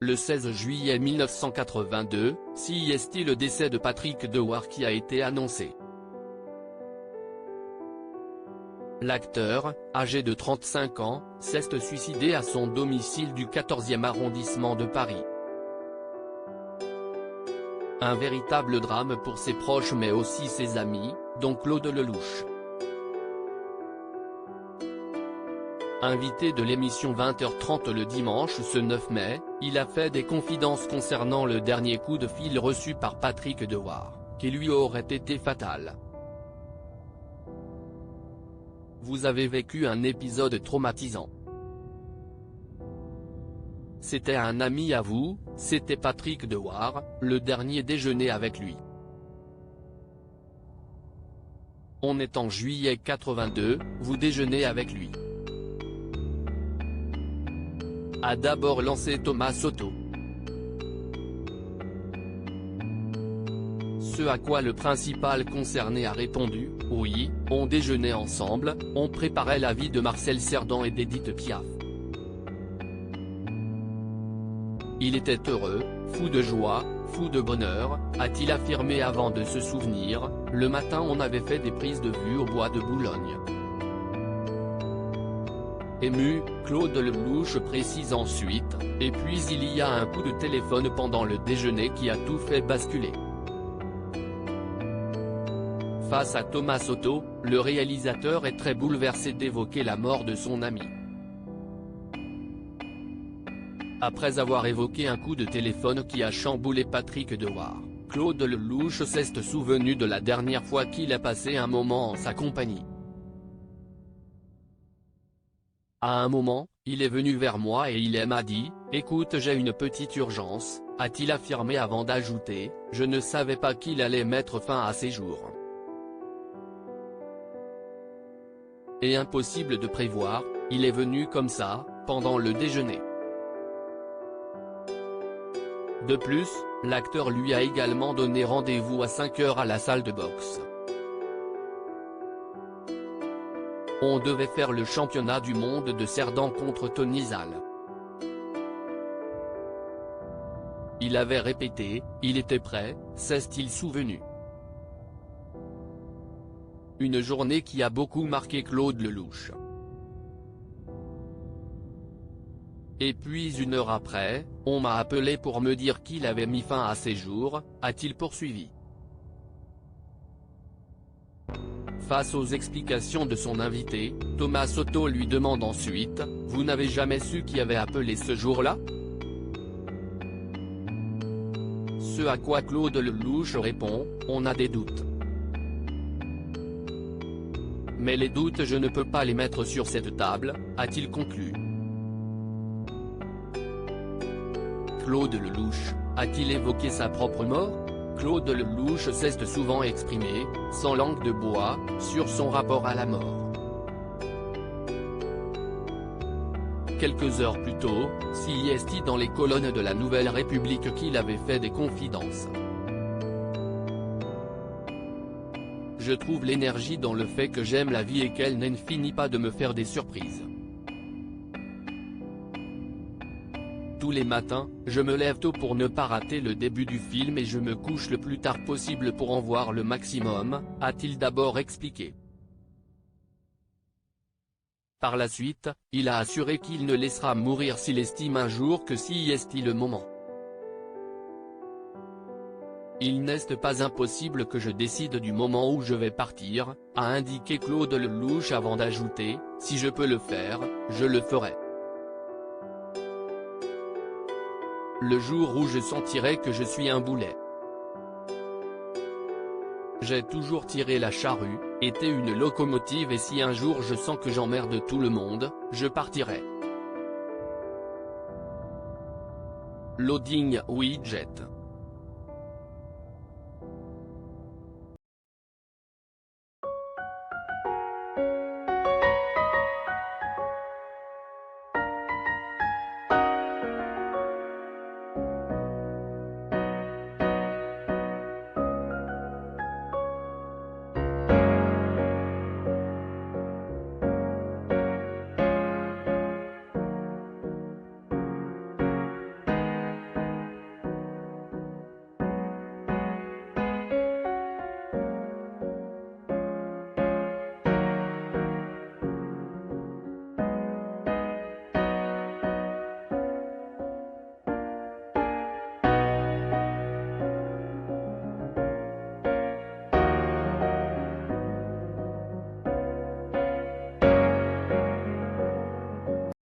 Le 16 juillet 1982, CIST le décès de Patrick Dewar qui a été annoncé. L'acteur, âgé de 35 ans, s'est suicidé à son domicile du 14e arrondissement de Paris. Un véritable drame pour ses proches mais aussi ses amis, dont Claude Lelouch. Invité de l'émission 20h30 le dimanche ce 9 mai, il a fait des confidences concernant le dernier coup de fil reçu par Patrick Dewar, qui lui aurait été fatal. Vous avez vécu un épisode traumatisant. C'était un ami à vous, c'était Patrick Dewar, le dernier déjeuner avec lui. On est en juillet 82, vous déjeunez avec lui. A d'abord lancé Thomas Soto. Ce à quoi le principal concerné a répondu, oui, on déjeunait ensemble, on préparait la vie de Marcel Cerdan et d'Edith Piaf. Il était heureux, fou de joie, fou de bonheur, a-t-il affirmé avant de se souvenir, le matin on avait fait des prises de vue au bois de Boulogne. Ému, Claude Lelouch précise ensuite, et puis il y a un coup de téléphone pendant le déjeuner qui a tout fait basculer. Face à Thomas Soto, le réalisateur est très bouleversé d'évoquer la mort de son ami. Après avoir évoqué un coup de téléphone qui a chamboulé Patrick Dewar, Claude Lelouch s'est souvenu de la dernière fois qu'il a passé un moment en sa compagnie. À un moment, il est venu vers moi et il m'a dit, « Écoute, j'ai une petite urgence », a-t-il affirmé avant d'ajouter, « Je ne savais pas qu'il allait mettre fin à ses jours. » Et impossible de prévoir, il est venu comme ça, pendant le déjeuner. De plus, l'acteur lui a également donné rendez-vous à 5 h à la salle de boxe. On devait faire le championnat du monde de Cerdan contre Tony Zal. Il avait répété, il était prêt, s'est-il souvenu. Une journée qui a beaucoup marqué Claude Lelouch. Et puis 1 heure après, on m'a appelé pour me dire qu'il avait mis fin à ses jours, a-t-il poursuivi. Face aux explications de son invité, Thomas Soto lui demande ensuite, « Vous n'avez jamais su qui avait appelé ce jour-là » Ce à quoi Claude Lelouch répond, « On a des doutes. Mais les doutes je ne peux pas les mettre sur cette table », a-t-il conclu. Claude Lelouch, a-t-il évoqué sa propre mort? Claude Lelouch s'est souvent exprimé, sans langue de bois, sur son rapport à la mort. Quelques heures plus tôt, CIST dans les colonnes de la Nouvelle République qu'il avait fait des confidences. Je trouve l'énergie dans le fait que j'aime la vie et qu'elle n'en finit pas de me faire des surprises. Tous les matins, je me lève tôt pour ne pas rater le début du film et je me couche le plus tard possible pour en voir le maximum, a-t-il d'abord expliqué. Par la suite, il a assuré qu'il ne laissera mourir s'il estime un jour que CIST le moment. Il n'est pas impossible que je décide du moment où je vais partir, a indiqué Claude Lelouch avant d'ajouter, si je peux le faire, je le ferai. Le jour où je sentirai que je suis un boulet. J'ai toujours tiré la charrue, été une locomotive et si un jour je sens que j'emmerde tout le monde, je partirai. Loading widget.